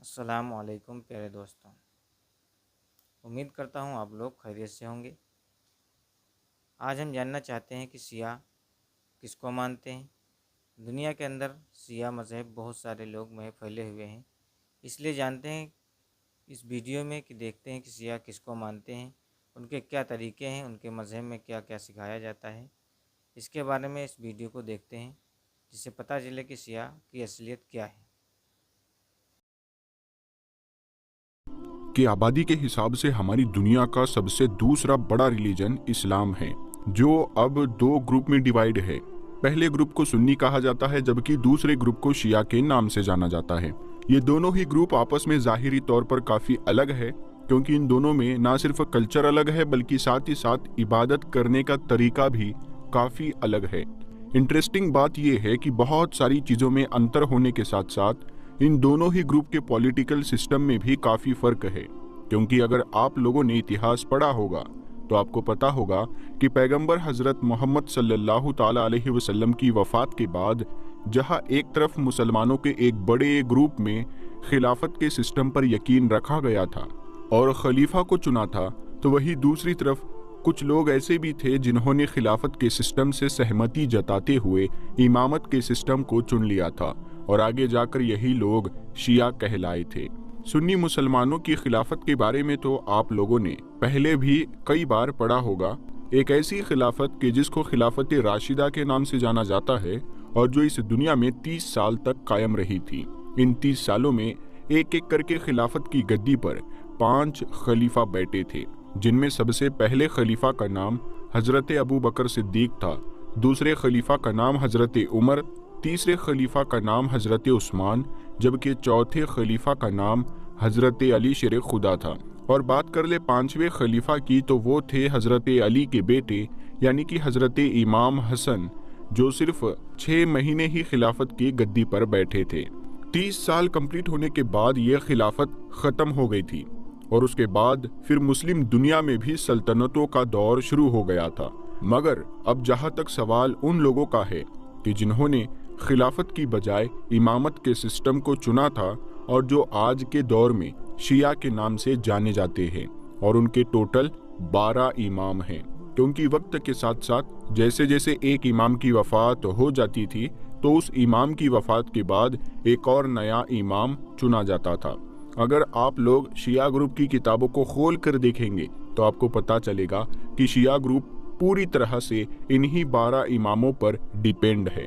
السلام علیکم پیارے دوستوں، امید کرتا ہوں آپ لوگ خیریت سے ہوں گے۔ آج ہم جاننا چاہتے ہیں کہ سیاہ کس کو مانتے ہیں۔ دنیا کے اندر سیاہ مذہب بہت سارے لوگ میں پھیلے ہوئے ہیں، اس لیے جانتے ہیں اس ویڈیو میں کہ دیکھتے ہیں کہ سیاہ کس کو مانتے ہیں، ان کے کیا طریقے ہیں، ان کے مذہب میں کیا کیا سکھایا جاتا ہے۔ اس کے بارے میں اس ویڈیو کو دیکھتے ہیں جس سے پتہ چلے کہ سیاہ کی اصلیت کیا ہے۔ کہ آبادی کے حساب سے ہماری دنیا کا سب سے دوسرا بڑا ریلیجن اسلام ہے، جو اب دو گروپ میں ڈیوائیڈ ہے۔ پہلے گروپ کو سنی کہا جاتا ہے، جبکہ دوسرے گروپ کو شیعہ کے نام سے جانا جاتا ہے۔ یہ دونوں ہی گروپ آپس میں ظاہری طور پر کافی الگ ہے، کیونکہ ان دونوں میں نہ صرف کلچر الگ ہے بلکہ ساتھ ہی ساتھ عبادت کرنے کا طریقہ بھی کافی الگ ہے۔ انٹرسٹنگ بات یہ ہے کہ بہت ساری چیزوں میں انتر ہونے کے ساتھ ساتھ ان دونوں ہی گروپ کے پولیٹیکل سسٹم میں بھی کافی فرق ہے، کیونکہ اگر آپ لوگوں نے اتہاس پڑھا ہوگا تو آپ کو پتا ہوگا کہ پیغمبر حضرت محمد صلی اللہ تعالی علیہ وسلم کی وفات کے بعد جہاں ایک طرف مسلمانوں کے ایک بڑے گروپ میں خلافت کے سسٹم پر یقین رکھا گیا تھا اور خلیفہ کو چنا تھا، تو وہی دوسری طرف کچھ لوگ ایسے بھی تھے جنہوں نے خلافت کے سسٹم سے سہمتی جتاتے ہوئے امامت کے سسٹم کو چن لیا تھا، اور آگے جا کر یہی لوگ شیعہ کہلائے تھے۔ سنی مسلمانوں کی خلافت کے بارے میں تو آپ لوگوں نے پہلے بھی کئی بار پڑھا ہوگا، ایک ایسی خلافت کہ جس کو خلافت راشدہ کے نام سے جانا جاتا ہے اور جو اس دنیا میں 30 سال تک قائم رہی تھی۔ ان 30 سالوں میں ایک ایک کر کے خلافت کی گدی پر 5 خلیفہ بیٹھے تھے، جن میں سب سے پہلے خلیفہ کا نام حضرت ابو بکر صدیق تھا، دوسرے خلیفہ کا نام حضرت عمر، تیسرے خلیفہ کا نام حضرت عثمان، جبکہ چوتھے خلیفہ کا نام حضرت علی شیر خدا تھا۔ اور بات کر لے 5ویں خلیفہ کی تو وہ تھے حضرت علی کے بیٹے یعنی کہ حضرت امام حسن، جو صرف 6 مہینے ہی خلافت کی گدی پر بیٹھے تھے۔ 30 سال کمپلیٹ ہونے کے بعد یہ خلافت ختم ہو گئی تھی، اور اس کے بعد پھر مسلم دنیا میں بھی سلطنتوں کا دور شروع ہو گیا تھا۔ مگر اب جہاں تک سوال ان لوگوں کا ہے کہ جنہوں نے خلافت کی بجائے امامت کے سسٹم کو چنا تھا اور جو آج کے دور میں شیعہ کے نام سے جانے جاتے ہیں، اور ان کے ٹوٹل 12 امام ہیں، کیونکہ وقت کے ساتھ ساتھ جیسے جیسے ایک امام کی وفات ہو جاتی تھی تو اس امام کی وفات کے بعد ایک اور نیا امام چنا جاتا تھا۔ اگر آپ لوگ شیعہ گروپ کی کتابوں کو کھول کر دیکھیں گے تو آپ کو پتا چلے گا کہ شیعہ گروپ پوری طرح سے انہی 12 اماموں پر ڈیپینڈ ہے،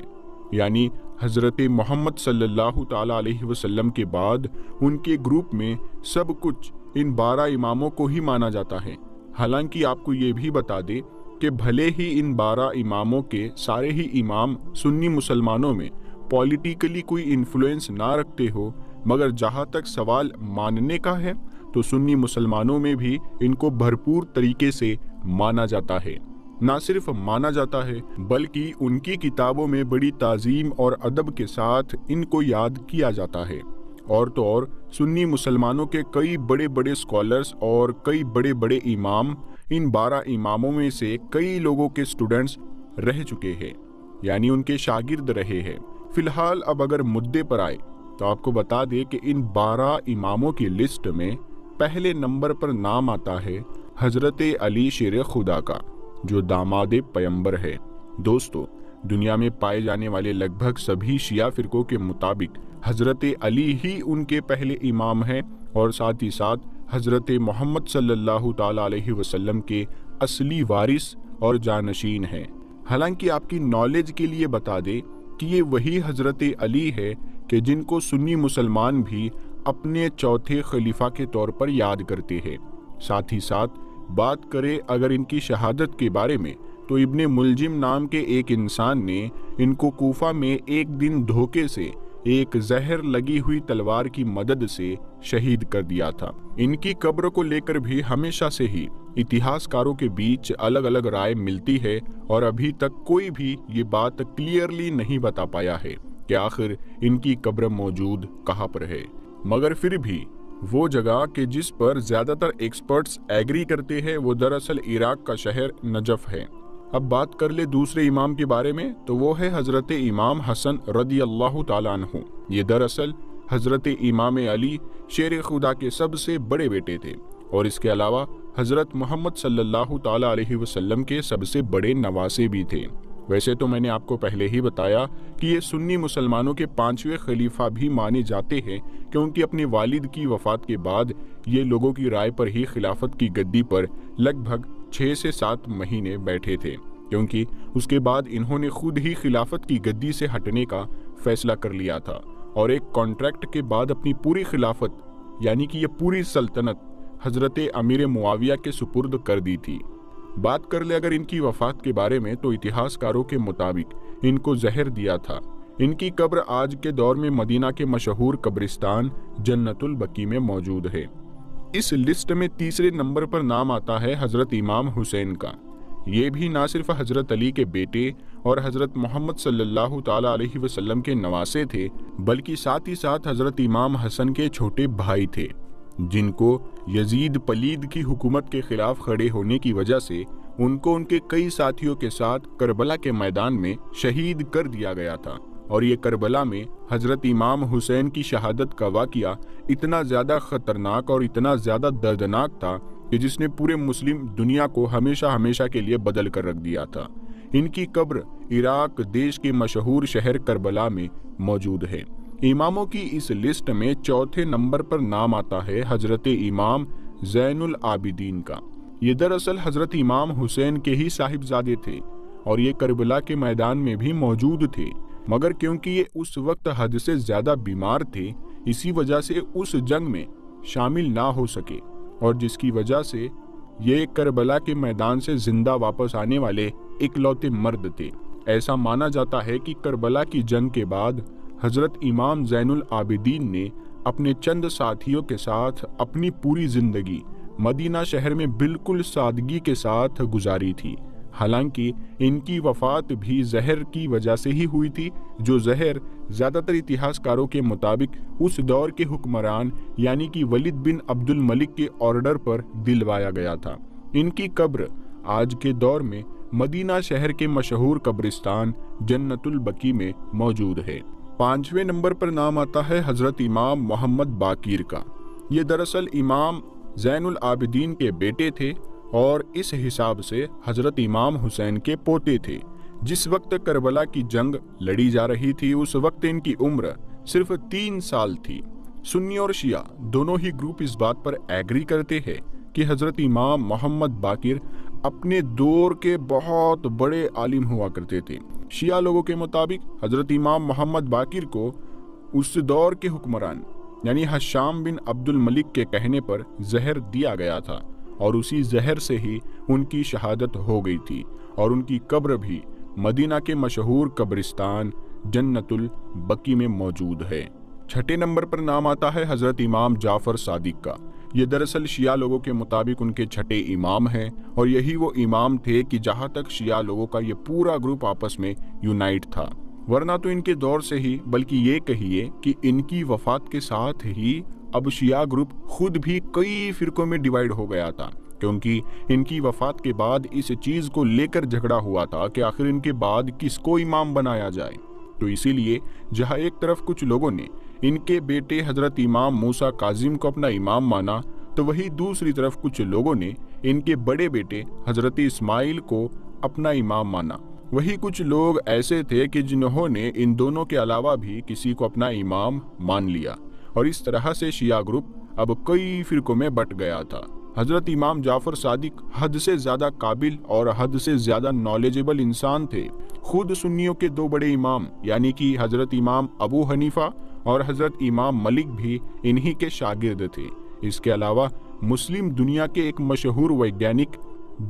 یعنی حضرت محمد صلی اللہ تعالی علیہ وسلم کے بعد ان کے گروپ میں سب کچھ ان 12 اماموں کو ہی مانا جاتا ہے۔ حالانکہ آپ کو یہ بھی بتا دے کہ بھلے ہی ان 12 اماموں کے سارے ہی امام سنی مسلمانوں میں پولیٹیکلی کوئی انفلوئنس نہ رکھتے ہو، مگر جہاں تک سوال ماننے کا ہے تو سنی مسلمانوں میں بھی ان کو بھرپور طریقے سے مانا جاتا ہے۔ نہ صرف مانا جاتا ہے بلکہ ان کی کتابوں میں بڑی تعظیم اور ادب کے ساتھ ان کو یاد کیا جاتا ہے۔ اور تو اور سنی مسلمانوں کے کئی بڑے بڑے اسکالرز اور کئی بڑے بڑے امام ان 12 اماموں میں سے کئی لوگوں کے سٹوڈنٹس رہ چکے ہیں، یعنی ان کے شاگرد رہے ہیں۔ فی الحال اب اگر مدعے پر آئے تو آپ کو بتا دے کہ ان 12 اماموں کی لسٹ میں پہلے نمبر پر نام آتا ہے حضرت علی شیر خدا کا، جو داماد پیمبر ہے۔ دوستو، دنیا میں پائے جانے والے لگ بھگ سبھی شیعہ فرقوں کے مطابق حضرت علی ہی ان کے پہلے امام ہیں، اور ساتھ ہی ساتھ حضرت محمد صلی اللہ تعالی علیہ وسلم کے اصلی وارث اور جانشین ہیں۔ حالانکہ آپ کی نالج کے لیے بتا دے کہ یہ وہی حضرت علی ہے کہ جن کو سنی مسلمان بھی اپنے چوتھے خلیفہ کے طور پر یاد کرتے ہیں۔ ساتھ ہی ساتھ بات کرے اگر ان کی شہادت کے بارے میں تو ابن ملجم نام کے ایک انسان نے ان کو کوفہ میں ایک دن دھوکے سے ایک زہر لگی ہوئی تلوار کی مدد سے شہید کر دیا تھا۔ ان کی قبر کو لے کر بھی ہمیشہ سے ہی اتہاس کاروں کے بیچ الگ الگ رائے ملتی ہے، اور ابھی تک کوئی بھی یہ بات کلیئرلی نہیں بتا پایا ہے کہ آخر ان کی قبر موجود کہاں پر ہے۔ مگر پھر بھی وہ جگہ کہ جس پر زیادہ تر ایکسپرٹس ایگری کرتے ہیں وہ دراصل عراق کا شہر نجف ہے۔ اب بات کر لے دوسرے امام کے بارے میں تو وہ ہے حضرت امام حسن رضی اللہ تعالیٰ عنہ۔ یہ دراصل حضرت امام علی شیر خدا کے سب سے بڑے بیٹے تھے اور اس کے علاوہ حضرت محمد صلی اللہ تعالیٰ علیہ وسلم کے سب سے بڑے نواسے بھی تھے۔ ویسے تو میں نے آپ کو پہلے ہی بتایا کہ یہ سنی مسلمانوں کے 5ویں خلیفہ بھی مانے جاتے ہیں کیونکہ اپنے والد کی وفات کے بعد یہ لوگوں کی رائے پر ہی خلافت کی گدی پر لگ بھگ 6 سے 7 مہینے بیٹھے تھے، کیونکہ اس کے بعد انہوں نے خود ہی خلافت کی گدی سے ہٹنے کا فیصلہ کر لیا تھا اور ایک کانٹریکٹ کے بعد اپنی پوری خلافت یعنی کہ یہ پوری سلطنت حضرت امیر معاویہ کے سپرد کر دی تھی۔ بات کر لے اگر ان کی وفات کے بارے میں تو اتہاسکاروں کے مطابق ان کو زہر دیا تھا۔ ان کی قبر آج کے دور میں مدینہ کے مشہور قبرستان جنت البقیع میں موجود ہے۔ اس لسٹ میں تیسرے نمبر پر نام آتا ہے حضرت امام حسین کا۔ یہ بھی نہ صرف حضرت علی کے بیٹے اور حضرت محمد صلی اللہ تعالیٰ علیہ وسلم کے نواسے تھے بلکہ ساتھ ہی ساتھ حضرت امام حسن کے چھوٹے بھائی تھے، جن کو یزید پلید کی حکومت کے خلاف کھڑے ہونے کی وجہ سے ان کو ان کے کئی ساتھیوں کے ساتھ کربلا کے میدان میں شہید کر دیا گیا تھا، اور یہ کربلا میں حضرت امام حسین کی شہادت کا واقعہ اتنا زیادہ خطرناک اور اتنا زیادہ دردناک تھا کہ جس نے پورے مسلم دنیا کو ہمیشہ کے لیے بدل کر رکھ دیا تھا۔ ان کی قبر عراق دیش کے مشہور شہر کربلا میں موجود ہے۔ اماموں کی اس لسٹ میں چوتھے نمبر پر نام آتا ہے حضرت امام زین العابدین کا۔ یہ دراصل حضرت امام حسین کے ہی صاحبزادے تھے اور یہ کربلا کے میدان میں بھی موجود تھے، مگر کیونکہ یہ اس وقت حد سے زیادہ بیمار تھے اسی وجہ سے اس جنگ میں شامل نہ ہو سکے، اور جس کی وجہ سے یہ کربلا کے میدان سے زندہ واپس آنے والے اکلوتے مرد تھے۔ ایسا مانا جاتا ہے کہ کربلا کی جنگ کے بعد حضرت امام زین العابدین نے اپنے چند ساتھیوں کے ساتھ اپنی پوری زندگی مدینہ شہر میں بالکل سادگی کے ساتھ گزاری تھی، حالانکہ ان کی وفات بھی زہر کی وجہ سے ہی ہوئی تھی، جو زہر زیادہ تر اتہاسکاروں کے مطابق اس دور کے حکمران یعنی کہ ولید بن عبد الملک کے آرڈر پر دلوایا گیا تھا۔ ان کی قبر آج کے دور میں مدینہ شہر کے مشہور قبرستان جنت البقیع میں موجود ہے۔ 5ویں نمبر پر نام آتا ہے حضرت امام محمد باقر کا۔ یہ دراصل امام زین العابدین کے بیٹے تھے اور اس حساب سے حضرت امام حسین کے پوتے تھے۔ جس وقت کربلا کی جنگ لڑی جا رہی تھی اس وقت ان کی عمر صرف 3 سال تھی۔ سنی اور شیعہ دونوں ہی گروپ اس بات پر ایگری کرتے ہیں کہ حضرت امام محمد باقر اپنے دور کے بہت بڑے عالم ہوا کرتے تھے۔ شیعہ لوگوں کے مطابق حضرت امام محمد باقر کو اس دور کے حکمران یعنی ہشام بن عبد الملک کے کہنے پر زہر دیا گیا تھا اور اسی زہر سے ہی ان کی شہادت ہو گئی تھی، اور ان کی قبر بھی مدینہ کے مشہور قبرستان جنت البقیع میں موجود ہے۔ 6 نمبر پر نام آتا ہے حضرت امام جعفر صادق کا۔ یہ دراصل شیعہ لوگوں کے مطابق ان کے 6 امام ہیں، اور یہی وہ امام تھے کہ جہاں تک شیعہ لوگوں کا یہ پورا گروپ آپس میں یونائٹ تھا، ورنہ تو ان کے دور سے ہی بلکہ یہ کہیے کہ ان کی وفات کے ساتھ ہی اب شیعہ گروپ خود بھی کئی فرقوں میں ڈیوائیڈ ہو گیا تھا، کیونکہ ان کی وفات کے بعد اس چیز کو لے کر جھگڑا ہوا تھا کہ آخر ان کے بعد کس کو امام بنایا جائے۔ تو اسی لیے جہاں ایک طرف کچھ لوگوں نے ان کے بیٹے حضرت امام موسیٰ کاظم کو اپنا امام مانا، تو وہی دوسری طرف کچھ لوگوں نے ان کے بڑے بیٹے حضرت اسماعیل کو اپنا امام مانا۔ وہی کچھ لوگ ایسے تھے کہ جنہوں نے ان دونوں کے علاوہ بھی کسی کو اپنا امام مان لیا، اور اس طرح سے شیعہ گروپ اب کئی فرقوں میں بٹ گیا تھا۔ حضرت امام جعفر صادق حد سے زیادہ قابل اور حد سے زیادہ نالجبل انسان تھے۔ خود سنیوں کے 2 بڑے امام یعنی کہ حضرت امام ابو حنیفہ اور حضرت امام مالک بھی انہی کے شاگرد تھے۔ اس کے علاوہ مسلم دنیا کے ایک مشہور ویگیانک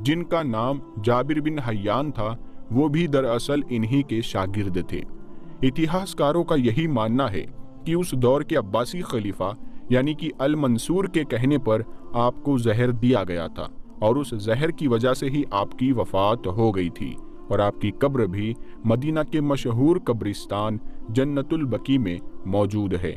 جن کا نام جابر بن حیان تھا، وہ بھی دراصل انہی کے شاگرد تھے۔ اتہاسکاروں کا یہی ماننا ہے کہ اس دور کے عباسی خلیفہ یعنی کہ المنصور کے کہنے پر آپ کو زہر دیا گیا تھا، اور اس زہر کی وجہ سے ہی آپ کی وفات ہو گئی تھی، اور آپ کی قبر بھی مدینہ کے مشہور قبرستان جنت البقیع میں موجود ہے۔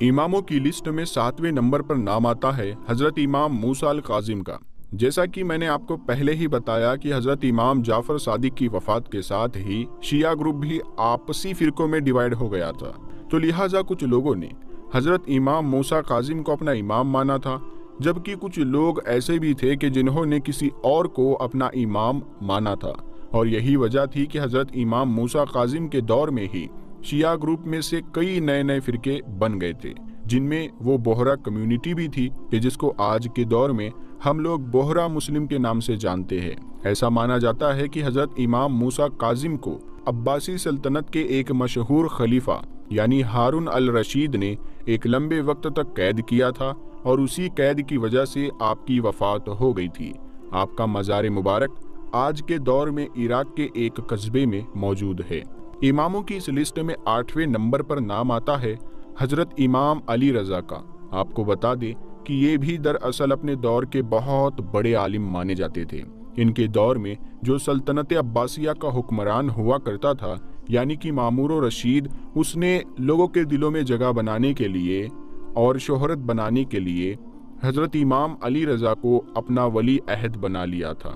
اماموں کی لسٹ میں 7ویں نمبر پر نام آتا ہے حضرت امام موسیٰ الکاظم کا۔ جیسا کہ میں نے آپ کو پہلے ہی بتایا کہ حضرت امام جعفر صادق کی وفات کے ساتھ ہی شیعہ گروپ بھی آپسی فرقوں میں ڈیوائیڈ ہو گیا تھا، تو لہٰذا کچھ لوگوں نے حضرت امام موسیٰ کاظم کو اپنا امام مانا تھا، جبکہ کچھ لوگ ایسے بھی تھے کہ جنہوں نے کسی اور کو اپنا امام مانا تھا، اور یہی وجہ تھی کہ حضرت امام موسیٰ کاظم کے دور میں ہی شیعہ گروپ میں سے کئی نئے فرقے بن گئے تھے، جن میں وہ بوہرا کمیونٹی بھی تھی کہ جس کو آج کے دور میں ہم لوگ بوہرا مسلم کے نام سے جانتے ہیں۔ ایسا مانا جاتا ہے کہ حضرت امام موسیٰ کاظم کو عباسی سلطنت کے ایک مشہور خلیفہ یعنی ہارون الرشید نے ایک لمبے وقت تک قید کیا تھا، اور اسی قید کی وجہ سے آپ کی وفات ہو گئی تھی۔ آپ کا مزار مبارک آج کے دور میں عراق کے ایک قصبے میں موجود ہے۔ اماموں کی اس لسٹ میں 8ویں نمبر پر نام آتا ہے حضرت امام علی رضا کا۔ آپ کو بتا دیں کہ یہ بھی دراصل اپنے دور کے بہت بڑے عالم مانے جاتے تھے۔ ان کے دور میں جو سلطنت عباسیہ کا حکمران ہوا کرتا تھا یعنی کہ مامور و رشید، اس نے لوگوں کے دلوں میں جگہ بنانے کے لیے اور شہرت بنانے کے لیے حضرت امام علی رضا کو اپنا ولی عہد بنا لیا تھا،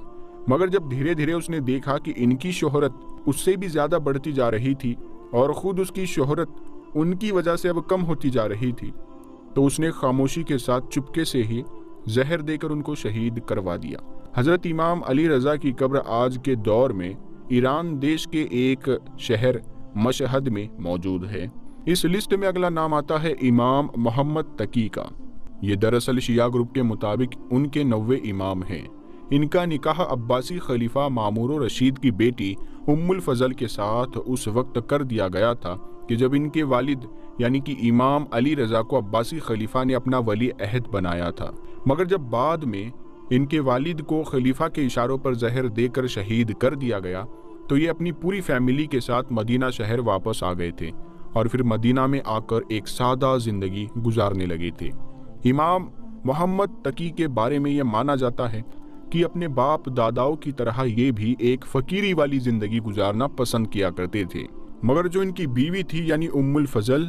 مگر جب دھیرے دھیرے اس نے دیکھا کہ ان کی شہرت اس سے بھی زیادہ بڑھتی جا رہی تھی اور خود اس کی شہرت ان کی وجہ سے اب کم ہوتی جا رہی تھی، تو اس نے خاموشی کے ساتھ چپکے سے ہی زہر دے کر ان کو شہید کروا دیا۔ حضرت امام علی رضا کی قبر آج کے دور میں ایران دیش کے ایک شہر مشہد میں موجود ہے۔ اس لسٹ میں اگلا نام آتا ہے امام محمد تقی کا۔ یہ دراصل شیعہ گروپ کے مطابق ان کے 9ویں امام ہیں۔ ان کا نکاح عباسی خلیفہ مامور و رشید کی بیٹی ام الفضل کے ساتھ اس وقت کر دیا گیا تھا کہ جب ان کے والد یعنی کہ امام علی رضا کو عباسی خلیفہ نے اپنا ولی عہد بنایا تھا، مگر جب بعد میں ان کے والد کو خلیفہ کے اشاروں پر زہر دے کر شہید کر دیا گیا تو یہ اپنی پوری فیملی کے ساتھ مدینہ شہر واپس آ گئے تھے اور پھر مدینہ میں آ کر ایک سادہ زندگی گزارنے لگے تھے۔ امام محمد تقی کے بارے میں یہ مانا جاتا ہے کہ اپنے باپ داداؤں کی طرح یہ بھی ایک فقیری والی زندگی گزارنا پسند کیا کرتے تھے، مگر جو ان کی بیوی تھی یعنی ام الفضل،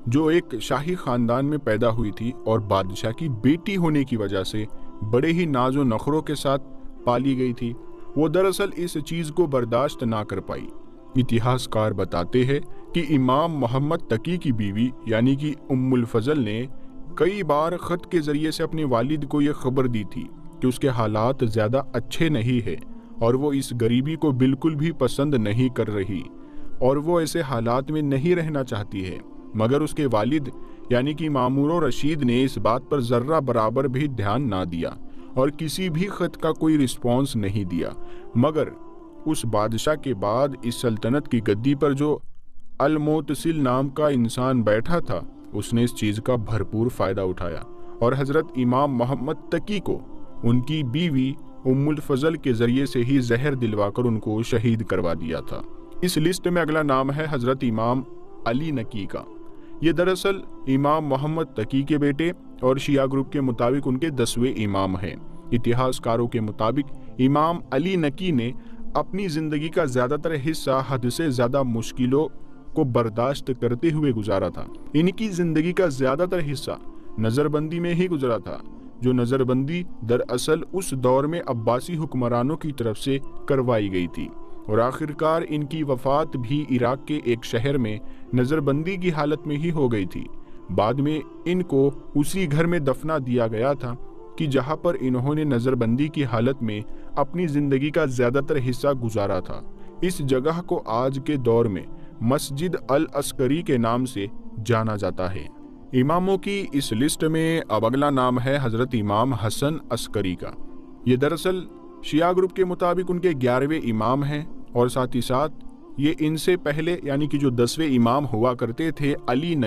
جو ایک شاہی خاندان میں پیدا ہوئی تھی اور بادشاہ کی بیٹی ہونے کی وجہ سے بڑے ہی ناز و نخروں کے ساتھ پالی گئی تھی، وہ دراصل اس چیز کو برداشت نہ کر پائی۔ اتہاس کار بتاتے ہیں کہ امام محمد تقی کی بیوی یعنی کہ ام الفضل نے کئی بار خط کے ذریعے سے اپنے والد کو یہ خبر دی تھی کہ اس کے حالات زیادہ اچھے نہیں ہیں اور وہ اس غریبی کو بالکل بھی پسند نہیں کر رہی اور وہ ایسے حالات میں نہیں رہنا چاہتی ہے، مگر اس کے والد یعنی کہ مامور و رشید نے اس بات پر ذرہ برابر بھی دھیان نہ دیا اور کسی بھی خط کا کوئی رسپانس نہیں دیا، مگر اس بادشاہ کے بعد اس سلطنت کی گدی پر جو الموتسل نام کا انسان بیٹھا تھا، اس نے اس چیز کا بھرپور فائدہ اٹھایا اور حضرت امام محمد تقی کو ان کی بیوی ام الفضل کے ذریعے سے ہی زہر دلوا کر ان کو شہید کروا دیا تھا۔ اس لسٹ میں اگلا نام ہے حضرت امام علی نقی کا۔ یہ دراصل امام محمد تقی کے بیٹے اور شیعہ گروپ کے مطابق ان کے 10ویں امام ہیں۔ اتہاس کاروں کے مطابق امام علی نقی نے اپنی زندگی کا زیادہ تر حصہ حد سے زیادہ مشکلوں کو برداشت کرتے ہوئے گزارا تھا۔ ان کی زندگی کا زیادہ تر حصہ نظر بندی میں ہی گزرا تھا، جو نظر بندی دراصل اس دور میں عباسی حکمرانوں کی طرف سے کروائی گئی تھی، اور آخرکار ان کی وفات بھی عراق کے ایک شہر میں نظر بندی کی حالت میں ہی ہو گئی تھی۔ بعد میں ان کو اسی گھر میں دفنا دیا گیا تھا کہ جہاں پر انہوں نے نظر بندی کی حالت میں اپنی زندگی کا زیادہ تر حصہ گزارا تھا۔ اس جگہ کو آج کے دور میں مسجد العسکری کے نام سے جانا جاتا ہے۔ اماموں کی اس لسٹ میں اب اگلا نام ہے حضرت امام حسن عسکری کا۔ یہ دراصل شیعہ گروپ کے مطابق ان کے 11ویں امام ہیں، اور ساتھ ہی ساتھ یہ ان سے پہلے یعنی کہ جو 10ویں امام ہوا کرتے تھے علی